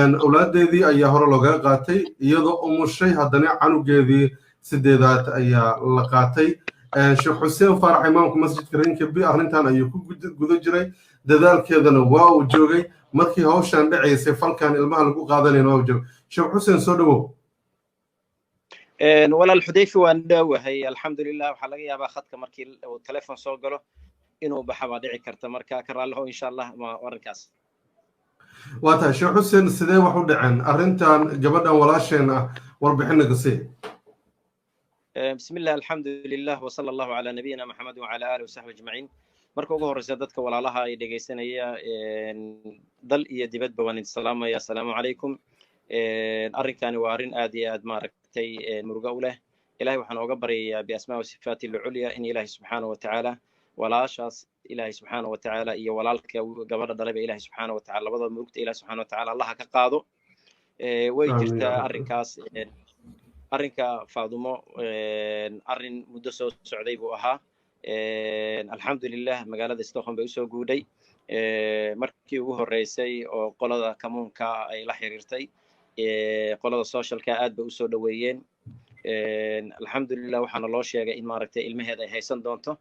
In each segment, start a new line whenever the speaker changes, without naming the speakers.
أولادي أيها هور لوجا قاتي يضو أمشي هدني عنو جذي سديدات أيها لقاتي شيخ حسين فرح إمامكم مسجد كريم كبي أهلنتان أيوكو جذو جري دذال كذا نواو جوجي مركي هوشان دعي سيفال كان المال لقو قادني نوجو شيخ حسين سودو
ولا الحديث وأندو هي الحمد لله وحلاقي يا باخدك مركي والتلفون صوغله إنه بحوادعي كرت مركا كرر له إن شاء الله ما ورنكاس.
واتها شيخ حسين السدي وحود عن أرنتان جبنا ولا شيء وربحنا قصي.
بسم الله الحمد لله وصلى الله على نبينا محمد وعلى آله وصحبه أجمعين. مركو جوهر رسالتك ولا لها يدقي سنة ضل يدبت بوان السلام يا السلام عليكم. أرنكان وأرن آدي أدماركتي مرجولة إلهي وحنا وجبري بأسماء وصفاته العليا إن إلهي سبحانه وتعالى ولا شخص إلهي سبحانه وتعالى إيا ولالك وجبر ضرب إلهي سبحانه وتعالى بدل ملك إلهي سبحانه وتعالى الله كقاضو ويجرت أرنكاس أرنكا فاضمو أرن مدرسة سعودي بوها الحمد لله مقالة استوخم بيسو جودي مركي وهو الرئيسي وقلدا كمون كا أي لحيرتي قلدا السوشيال كاد بيسو دويين الحمد لله وحنا الله شيء إن ماركتي المهد هيسن دونته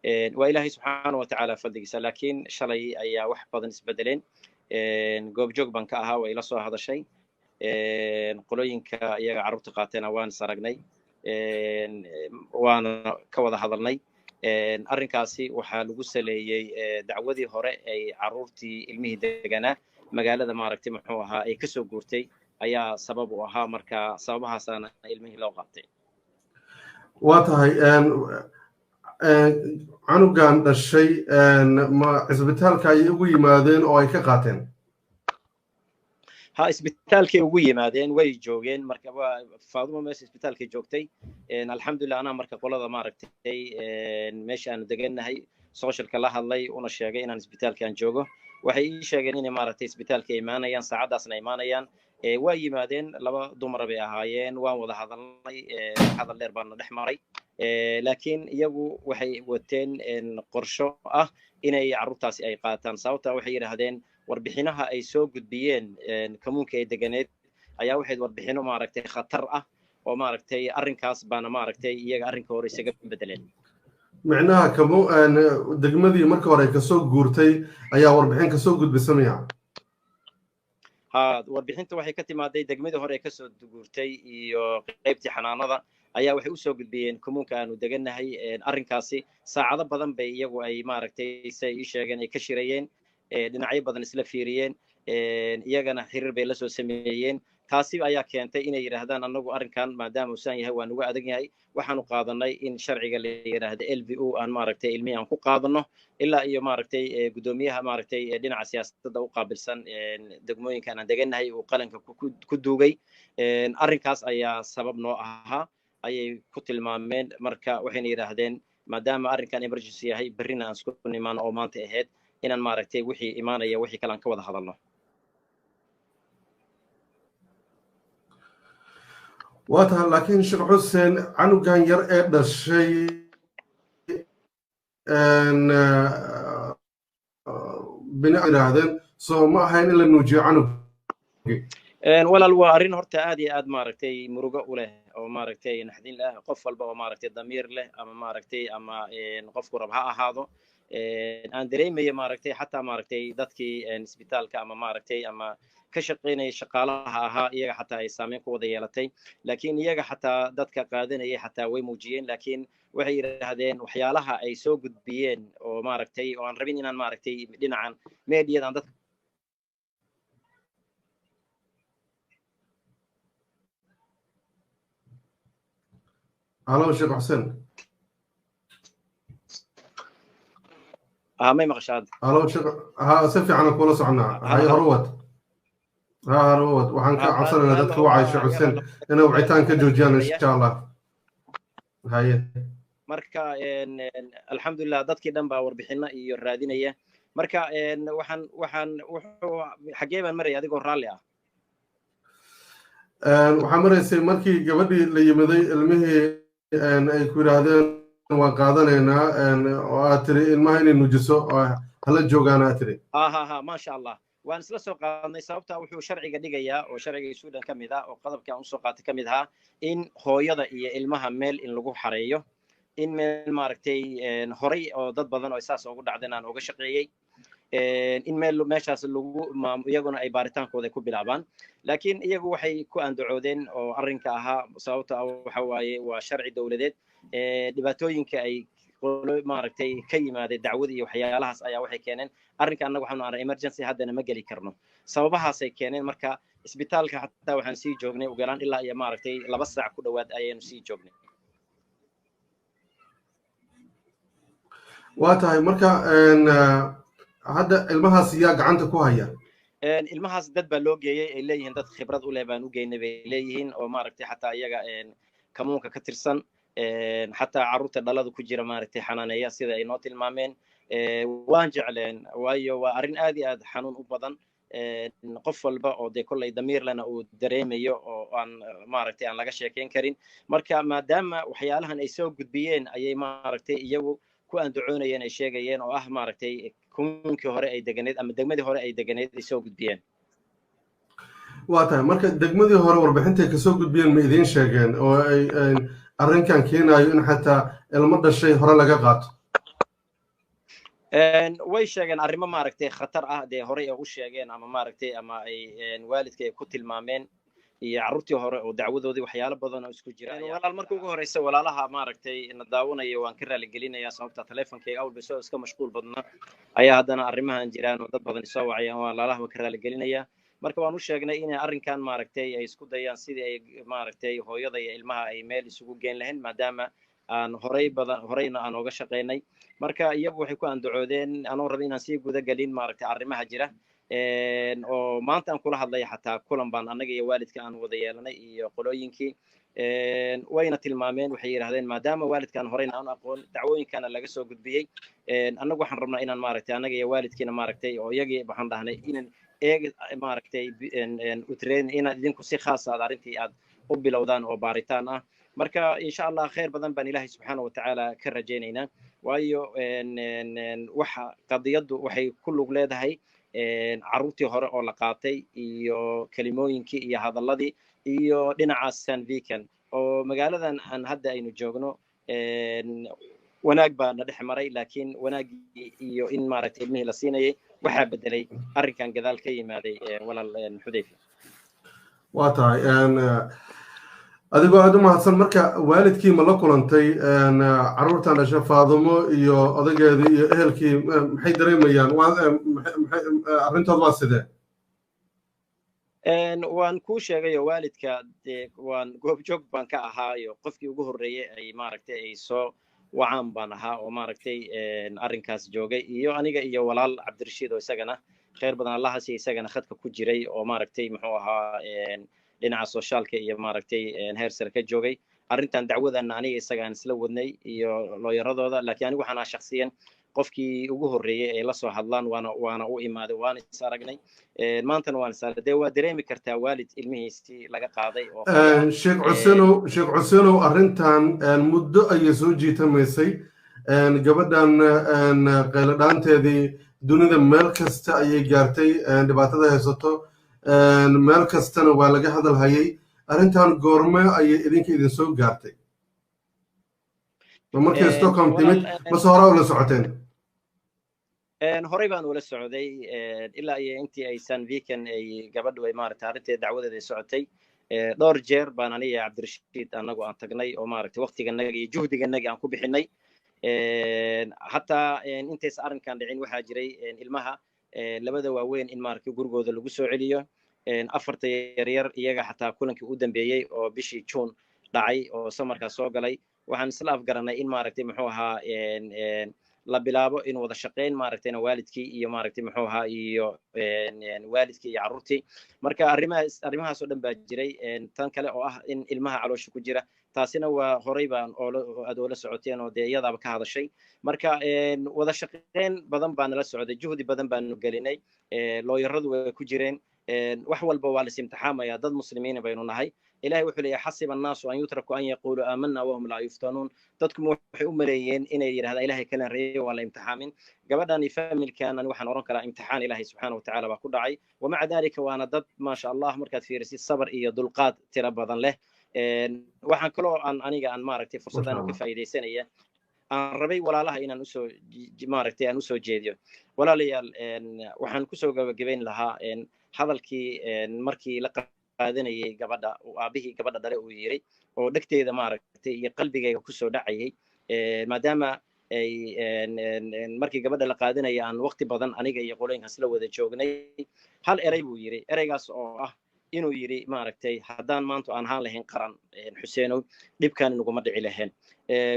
وإلهي سبحانه وتعالى فدقيس لكن شلي أي واحد بدن بدلين جوب جوج بنكها وإلى صو هذا الشيء قلوين كأي عروت قاتنا وان سرقني وان كوضع هذلني أرنكاسي وحال وصلي دعوتي هراء أي عروتي المهد جنا مجال ماركتي محوها أي كسو جورتي أي سبب وها مركا سببها سنة المهد لغتي
واتها canugan dhashay ma isbitaalka ay ugu yimaadeen oo ay ka qaateen
ha isbitaalkay ugu yimaadeen way joogeen marka Faadumo meesha isbitaalkay joogtay alxamdulillah ana marka qolada maaragtay meesha aan deganahay socialka la hadlay una sheegay inaan isbitaalka aan joogo waxay ii sheegeen in maaragtay isbitaalka imaanayaan saacadaasna imaanayaan way yimaadeen laba dumar bay ahaayeen waan wada hadalnay hadal dheer baan dhex maray laakiin iyagu waxay wateen qorsho ah inay carruurtaasi ay qaataan sababta waxay yiraahdeen warbixinaha ay soo gudbiyeen kamuunka ay deganeed ayaa waxay warbixino maaragtay khatar ah oo maaragtay arrinkaas baana maaragtay iyaga arrinka hore isaga bedeleen
macnaha degmadii marka hore ka soo guurtay ayaa warbixin ka soo gudbisamaya
warbixinta waxay ka timaaday degmadii hore ka soo guurtay iyo qaybtii xanaanada ayaa waxay u soo gudbiyeen kamuunka aanu deganahay arrinkaasi saacado badan bay iyagu ay maaragtay say ii sheegeen ay ka shirayeen dhinacyo badan isla fiiriyeen iyagana xiriir bay la soo sameeyeen taasi ayaa keentay inay yiraahdaan anagu arrinkan maadaama uu san yahay waan uga adag yahay waxaanu qaadanay in sharciga la yiraahdo LVO aan maaragtay ilmihi aan ku qaadano ilaa iyo maaragtay gudoomiyaha maaragtay dhinaca siyaasadda u qaabilsan degmooyinkan aan deganahay uu qalanka ku duugay arrinkaas ayaa sabab noo ahaa ayay ku tilmaameen marka waxayna yiraahdeen maadaama arrinkan emergency yahay berrina aan isku nimaan oo maanta ahayd inaan maaragtay wixii imaanaya wixii kale aan ka wada hadalno
waata laakiin sheekh xuseen canugan yar ee dhashay bina yiraahdeen soo ma ahayn in la nuujiyo canug
walaal waa arrin horta aad iyo aad maaragtay murugo u leh oo maaragtay naxdin leh qof walba oo maaragtay damiir leh ama maaragtay ama qofku rab ha ahaado aan dareemayo maaragtay xataa maaragtay dadkii isbitaalka ama maaragtay ama ka shaqeynaya shaqaalaha ahaa iyaga xataa ay saameyn ku wada yeelatay laakiin iyaga xataa dadka qaadanayay xataa way muujiyeen laakiin waxay yiraahdeen waxyaalaha ay soo gudbiyeen oo maaragtay oo aan rabin inaan maaragtay dhinacan meediyadan dadka
هلا شيخ حسين
ما مقشاد
هلا شيخ سفي عن كل صعنا هاي هروت هروت وحن كعصرنا ذاتك وعي شيخ حسين أنا وعيتان كجوجان إن شاء الله هاي
marka alxamdulillah dadkii dhan baa warbixino iyo raadinaya marka waxaan wuxuu xagee baan maray adigoo raalli ah
waxaan maraysay markii gabadhii la yimiday ilmihii ay ku yiraahdeen waan qaadanaynaa oo aad tiri ilmaha inay nuujiso hala joogaan aad tiri
ma sha Allah waan isla soo qaadnay sababta wuxuu sharciga dhigayaa oo sharciga Suudaan ka mid ah oo qodobka aan soo qaatay ka mid ah in hooyada iyo ilmaha meel in lagu xareeyo in meel maaragtay horay oo dad badan oo isaas ugu dhacdeen aan uga shaqeeyay in meel meeshaas lagu iyaguna ay baaritaankooda ku bilaabaan laakiin iyagu waxay ku andacoodeen oo arrinka ahaa sababta waxa waaye waa sharci dawladeed dhibaatooyinka ay maaragtay ka yimaaday dacwada iyo waxyaalahaas ayaa waxay keeneen arrinka annaga waxaanu arnay emergency haddana ma geli karno sababahaasay keeneen marka isbitaalka xataa waxaan sii joognay ugu yaraan ilaa iyo maaragtay 2 saac ku dhowaad ayaanu sii joognay
waa tahay marka hadda ilmahaas yaa gacanta ku haya
ilmahaas dad baa loo geeyay ay leeyihiin dad khibrad u leh baan u geynay bay leeyihiin oo maaragtay xataa iyaga kamuunka ka tirsan xataa carruurta dhalada ku jira maaragtay xanaaneeya sida ay noo tilmaameen waan jecleen waayo waa arrin aad iyo aad xanuun u badan qof walba oo dee kollay damiir lena uu dareemayo oo aan maaragtay aan laga sheekayn karin marka maadaama waxyaalahan ay soo gudbiyeen ayay maaragtay iyagu ku andacoonayeen ay sheegayeen oo ah maaragtay kumuunkii hore ay deganeed ama degmadii hore ay deganeed ay soo gudbiyeen
waa tahay marka degmadii hore warbixintay kasoo gudbiyeen ma idiin sheegeen oo ay arrinkan keenayo in xataa ilmo dhashay hore laga qaato
way sheegeen arrimo maaragtay khatar ah dee horey ay u sheegeen ama maaragtay ama ay waalidka ay ku tilmaameen iyo carruurtii hore oo dacwadoodii waxyaalo badan oo isku jira walaal markii ugu horeysa walaalaha maaragtay na daawanaya waan ka raali gelinayaa sababta taleefankayga awalba soo iska mashquul badnaa ayaa haddana arrimahan jiraan oo dad badan isoo wacayaan walaalaha waan ka raali gelinayaa marka waan u sheegnay inay arrinkan maaragtay ay isku dayaan sidii ay maaragtay hooyada iyo ilmaha ay meel isugu geen lahayn maadaama aan horeyna aan uga shaqaynay marka iyagu waxay ku andacoodeen anoo raba inaan sii guda gelin maaragtay arrimaha jira oo maanta aan kula hadlaya xataa kulan baan annaga iyo waalidka aan wada yeelanay iyo qolooyinkii wayna tilmaameen waxay yidhahdeen maadaama waalidkaan horeyna aan aqoon dacwooyinkana laga soo gudbiyey annagu waxaan rabnaa inaan maaragtay annaga iyo waalidkiina maaragtay oo iyagii waxaan dhahnay inaan maaragtay utrain inaad idinku si khaas aad arrintii aad u bilowdaan oo baaritaan ah marka insha allah khayr badan baan ilaahay subxaana watacaala ka rajaynaynaa waayo waxa qadiyaddu waxay ku lug leedahay carruurtii hore oo la qaatay iyo kelimooyinkii iyo hadalladii iyo dhinacaas sanvikan oo magaaladan aan hadda aynu joogno wanaag baa na dhex maray laakiin wanaaggii iyo in maaragtay ilmihii la siinayay waxaa bedelay arrinkan gadaal ka yimaaday walaal xudayfa
waa tahay adigoo aad u mahadsan marka waalidkii ma la kulantay carruurtan dhasha Faadumo iyo odageedii iyo ehelkii maxay dareemayaan arrintood waa sidee
waan kuu sheegay oo waalidka waan goobjoog baan ka ahaayo qofkii ugu horreeyay ay maaragtay ay soo wacaan baan ahaa oo maaragtay arrinkaas joogay iyo aniga iyo walaal cabdirashiid oo isagana khayr badan allahasi isagana khadka ku jiray oo maaragtay muxuu ahaa dhinaca socialka iyo maaragtay heer sare ka joogay arrintan dacwadana aniga isagaan isla wadnay iyo looyaradooda laakiin anigu waxaan ahaa shakhsiyan qofkii ugu horreeyay ay la soo hadlaan waana u imaaday waana is aragnay maantana waan is aragnay dee waa dareemi kartaa waalid ilmihiisii laga qaaday oo
sheekh Cusenow arrintan muddo ayay soo jiitamaysay gabadhan qayladhaanteedii dunida meel kasta ayay gaartay dhibaatada haysato meel kastana waa laga hadal hayay arrintan goorme ayay idin soo gaartay markii Stockholm timid mase hore ula socoteen
horey baan ula socday ilaa iyo intii ay sanvikan ay gabadhu ay maaragtay arrinteeda dacwadeeda ay socotay dhowr jeer baan aniga cabdirashiid annagu aan tagnay oo maaragtay waqtiganaga iyo juhdiganaga aan ku bixinay hataa intays arrinkan dhicin waxaa jiray ilmaha labada waaweyn in maaragtay gurigooda lagu soo celiyo afarta yaryar iyaga xataa kulankii u dambeeyey oo bishii June dhacay oo samarkaas soo galay waxaan isla afgaranay in maaragtay muxuu ahaa la bilaabo in wada shaqeyn maaragtayna waalidkii iyo maaragtay muxuu ahaa iyo waalidkii iyo carruurtii marka arrimahaas oo dhan baa jiray tan kale oo ah in ilmaha caloosha ku jira taasina waa horey baan aad oola socoteen oo dee iyadaaba ka hadashay marka wada shaqeyn badan baa nala socday juhdi badan baanu gelinay looyaradu way ku jireen wax walba waa la imtixaamaya dad muslimiin baynu nahay إلهي وحلي حسب الناس أن يتركوا أن يقولوا آمنا وهم لا يفتنون تدكم وحي أمريين إن هذا إلهي كان ري ولا امتحان قبل يفهم كان أن وحنا نورك امتحان إلهي سبحانه وتعالى وكل دعي ومع ذلك وأنا ضد ما شاء الله مركز في رسي الصبر إيه دلقات تربضا له وحن كلو أن أنيجا أن ماركتي فرصة أن كفاية سنية أن ربي ولا لها إن نسو ماركتي أن نسو جيديو ولا ليال وحن كسو جبين لها إن هذا الكي مركي لقب qaadanayay gabadha oo aabihii gabadha dhalay uu yiri oo dhagteeda maaragtay iyo qalbigayga ku soo dhacayay maadaama ay markii gabadha la qaadanayay aan waqti badan aniga iyo qoleenkaas la wada joognay hal eray buu yiri eraygaas oo ah inuu yiri maaragtay haddaan maanta aan haan lahayn qaran Xuseenow dhibkan inaguma dhici lahayn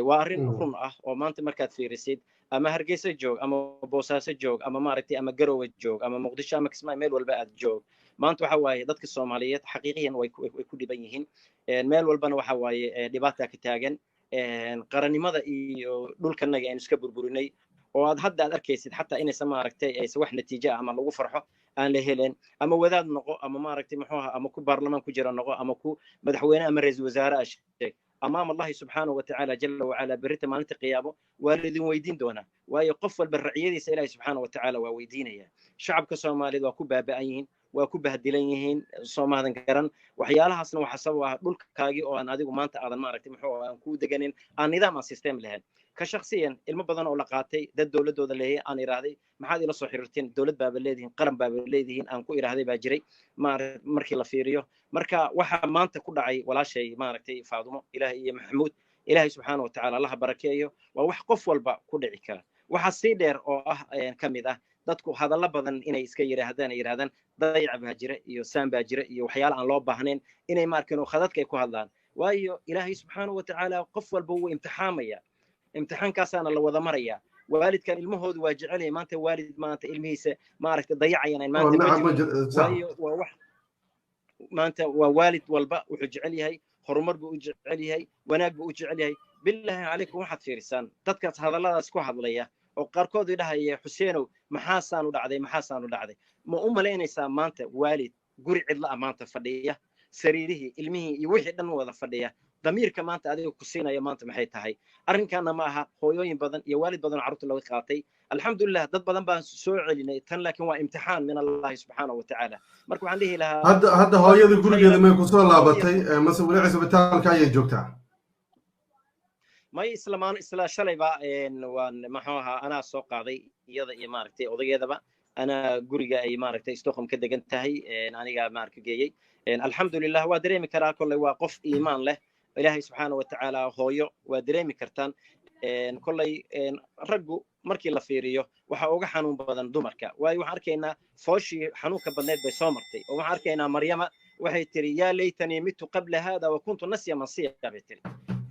waa arrin run ah oo maanta markaad fiirisid ama Hargeysa joog ama Boosaaso joog ama maaragtay ama Garowe joog ama Muqdisho ama Kismaayo meel walba aad joog maanta waxa waaye dadka Soomaaliyeed xaqiiqiyan way ku dhiban yihiin meel walbana waxa waaye dhibaato ka taagan qarannimada iyo dhulkanaga aan iska burburinay oo aad hadda arkaysid xataa inaysan maaragtay aysan wax natiijo ama lagu farxo aan la helin ama wadaad noqo ama maaragtay muxuu ahaa ama ku baarlamaan ku jira noqo ama ku madaxweyne ama ra'iisul wasaare sheeg أمام الله سبحانه وتعالى جل وعلا بريت ما نتقيابه والذين ويدين دونا ويقف بالرعية إلهي سبحانه وتعالى وويدينه شعب كصومالي وكوبا بأيهن وكوبا هدلينهن صوم هذا كرن وحيالها أصلا وحسبوا دول كاجي أو أنا أديكم ما أنت أذن ما ركتم حوا كود جنين النظام السيستم لهن كشخصيا المبادرة أولاقاتي ده الدولة دول اللي هي أنا إرادي ما حد يلصق حرتين دولة باب الليدين قرن باب الليدين أنكو إرادي باجري ما مركي لفيريو مركا وح ما أنت كل عي ولا شيء ما ركتي فاضمه إلهي محمود إلهي سبحانه وتعالى الله بركيه ووح قف والبا كل عكلا وحسيدر أو كم إذا dadku hadalla badan inay iska yiraahdaan dayac baa jira iyo saan baa jira iyo waxyaalo aan loo baahnayn inay markaan oo khadadka ay ku hadlaan waayo ilaahay subxaanahu wa ta'aala qof walba uu imtixaamaya imtixaankaasana la wada maraya waalidkan ilmahoodu waa jecel yahay maanta waalid maanta ilmihiisa maaragtay dayacayaan maanta waayo waa wax maanta waa waalid walba wuxuu jecel yahay horumar buu u jecel yahay wanaag buu u jecel yahay billahi alaykum waxaad fiirisaan dadkaas hadalladaas ku hadlaya oo qaarkood idhahaya Xuseenow maxaasan u dhacday ma u maleynaysaa maanta waalid guri cidla maanta fadhiya sariirihii ilmihii iyo wixii dhan wada fadhiya damiirka maanta adiga ku siinaya maanta maxay tahay arrinkana ma aha hooyooyin badan iyo waalid badan carruurta laga qaatay alxamdulillah dad badan baan soo celinay tan laakiin waa imtixaan min Allah subhanahu wa ta'ala marka waxaan dhihi lahaa
hadda hooyada gurigeeda may ku soo laabatay mase wali cisbitaalka ayay joogtaa ما
إسلام شلي بقى ومحوها أنا سوق عضي يضي ماركتي أضي هذا بقى أنا جورجا أي ماركتي استخدم كده جنتهي أنا جا مارك جاي الحمد لله ودريم كرا كل واقف إيمان له إلهي سبحانه وتعالى هويو ودريم كرتان كل رجو مركي لفيريو وحوجا حنون بدن دمركا وحركينا فوشي حنوك بدنات بسامرتي وحركينا مريم وحي تري يا ليتني مت قبل هذا وكنت نسيا منسيا بتري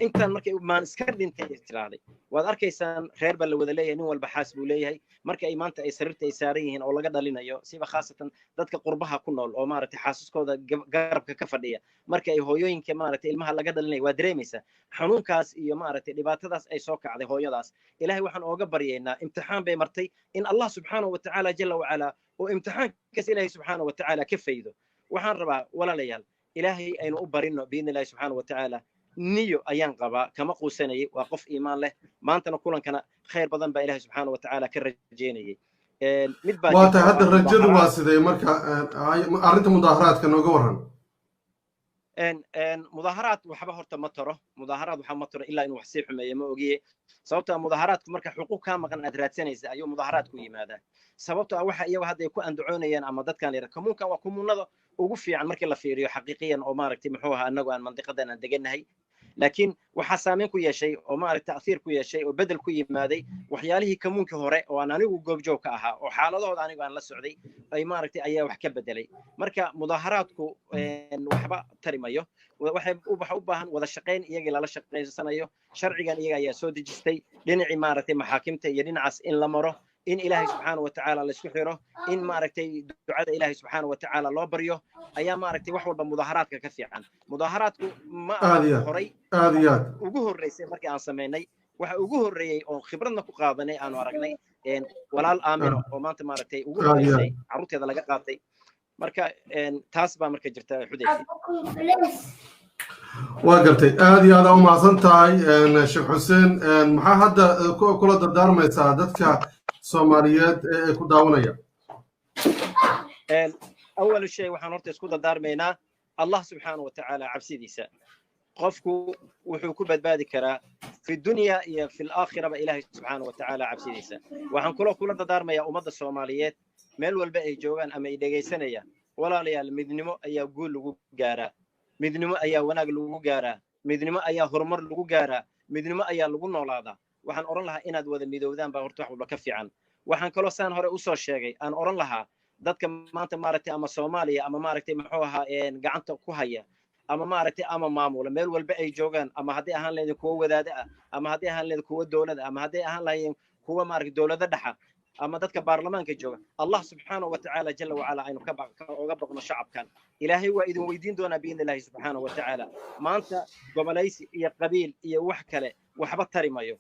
intaan markay maan iska dhintay tiraaday waad arkaysaan reer bal wada leeyahay nin walba xaas buu leeyahay marka ay maanta ay sariirta ay saaran yihiin oo laga dhalinayo siba khaasatan dadka qurbaha ku nool oo maaragtay xaasaskooda garabka ka fadhiya marka ay hooyooyinka maaragtay ilmaha laga dhalinayo waa dareemaysaa xanuunkaas iyo maaragtay dhibaatadaas ay soo kacday hooyadaas ilaahay waxaan ooga baryaynaa imtixaan bay martay in Allah subhanahu wa ta'ala jalla wa ala oo imtixaankaas ilaahay subhanahu wa ta'ala ka faydo waxaan rabaa walaalayaal ilaahay aynu u barino biin ilaahay subhanahu wa ta'ala نيو أيان قبا كما قوسني وقف إيمان له ما أنت نقول كان خير بدن بإله سبحانه وتعالى كرجيني
وات هذا الرجل واسدة مركا أرنت مظاهرات كانوا جورهن
إن مظاهرات وحبه هرت مطره مظاهرات وحب مطره إلا إنه حسيب حماية ما وجيه صوتها مظاهرات مركا حقوق كام كان أدرات سنة أيوة مظاهرات كوي ماذا صوتها أوحى أيوة هذا يكون أندعوني يعني أما ضد كان يركمون كان وكم نظر وقفي عن مركا لفيريو حقيقيا أو مارك تمحوها أنه عن منطقة أن دجنها لكن وحسامين كوي شيء وما التأثير كوي شيء وبدل كوي ماذي وحياله كمون كهراء وأنا نيجو جوك أها وحالة أنا عن السعودي أي ماركتي أيه وحكي بدلي مركا مظاهراتكو وحبا ترميه وحب وبحبها وذا الشقين يجي على الشقين سنة شرعيا يجي يسود جستي لين عمارة محاكمته يدين عس إن لمره إن إلهي سبحانه وتعالى لسحره إن ماركتي دعاء إلهي سبحانه وتعالى الله بريه أيام ماركتي وحول بمظاهرات كثير عن مظاهراتكو ما هري وجوه الرئيس مركي عن سميني وجوه الرئيس أو خبرنا كقاضني أنا ورقني إن ولا الآمن وما أنت ماركتي وجوه الرئيس عروت هذا لقى قاطي مركا تاسبا مركا جرت حديثي
وقرتي هذه هذا ما صنتاي شيخ حسين maxaa hadda kula dardaarmaysaa dadka Soomaaliyeed ee ku daawanaya
أول شيء waxaan horta isku dardaarmaynaa Allah subhanahu wa ta'ala cabsidiisa qofku wuxuu ku badbaadi karaa fi dunya iyo fi al-aakhirah ba Ilaahay subhanahu wa ta'ala cabsidiisa waxaan kula dardaarmayaa ummadda Soomaaliyeed meel walba ay joogaan ama ay dhageysanayaan walaalayaal midnimo ayaa guul lagu gaaraa midnimo ayaa wanaag lagu gaaraa midnimo ayaa horumar lagu gaaraa midnimo ayaa lagu noolaadaa waxaan oran lahaa inaad wada midoowdaan baa horta wax walba ka fiican waxaan kaloo saan hore u soo sheegay aan oran lahaa dadka maanta maaragtay ama Soomaaliya ama maaragtay muxuu ahaa gacanta ku haya ama maaragtay ama maamula meel walba ay joogaan ama haddii ahaan leeyahay kuwa wadaada ah ama haddii ahaan leeyahay kuwa dawladda ama haddii ahaan leeyahay kuwa maaragtay dawladda dhaxa ama dadka baarlamaanka jooga Allah subhanahu wa ta'ala jalla wa ala aynu ka baqno shacabkan ilaahay waa idin weydiin doonaa biidnillaahi subhanahu wa ta'ala maanta gobolaysi iyo qabiil iyo wax kale waxba tarimayo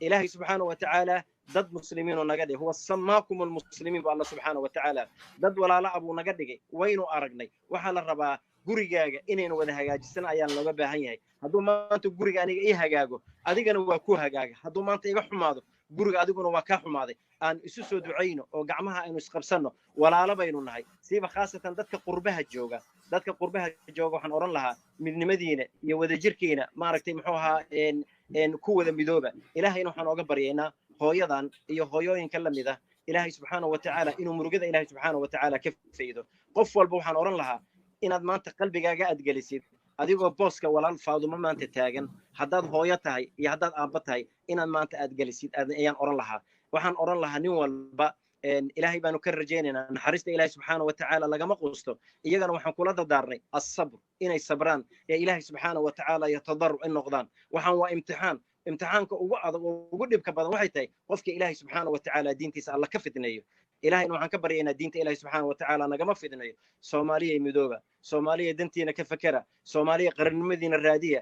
ilaahay subhanahu wa ta'ala dad muslimiin oo naga dhigay huwa samaakum almuslimiin Allah subhanahu wa ta'ala dad walaala abu naga dhigay waynu aragnay waxa la rabaa gurigaaga inaynu wada hagaajisan ayaan looga baahan yahay hadduu maanta guriga aniga ii hagaago adigana waa ku hagaaga hadduu maanta iga xumaado guriga adiguna waa ka xumaaday aan isu soo duceyno oo gacmaha aynu isqabsano walaalo baynu nahay siiba khaasatan dadka qurbaha jooga waxaan oran lahaa midnimadiina iyo wadajirkiina maaragtay muxuu ahaa ku wada midooba ilaahayna waxaan oga baryaynaa hooyadan iyo hooyooyinka la mid ah ilaahay subhanahu wa ta'ala inuu murugada ilaahay subhanahu wa ta'ala ka faydo qof walba waxaan oran lahaa inaad maanta qalbigaaga adgelisid adigoo booska walaal Faadumo maanta taagan haddaad hooyo tahay iyo haddaad aabba tahay inaad maanta adgelisid ayaan oran lahaa waxaan oran lahaa nin walba ilaahay baanu ka rajaynaynaa naxariista ilaahay subhanahu wa ta'ala lagama quusto iyagana waxaan kula dardaarnay as-sabr inay sabraan ee ilaahay subhanahu wa ta'ala yatadarru in noqdaan waxaan waa imtixaanka ugu adag oo ugu dhibka badan waxay tahay qofka ilaahay subhanahu wa ta'ala diintiisa alla ka fidneeyo ilaahayna waxaan ka baryaynaa diinta ilaahay subhanahu wa ta'ala nagama fidneeyo Soomaaliya midooba Soomaaliya dantiina ka fakara Soomaaliya qarannimadiina raadiya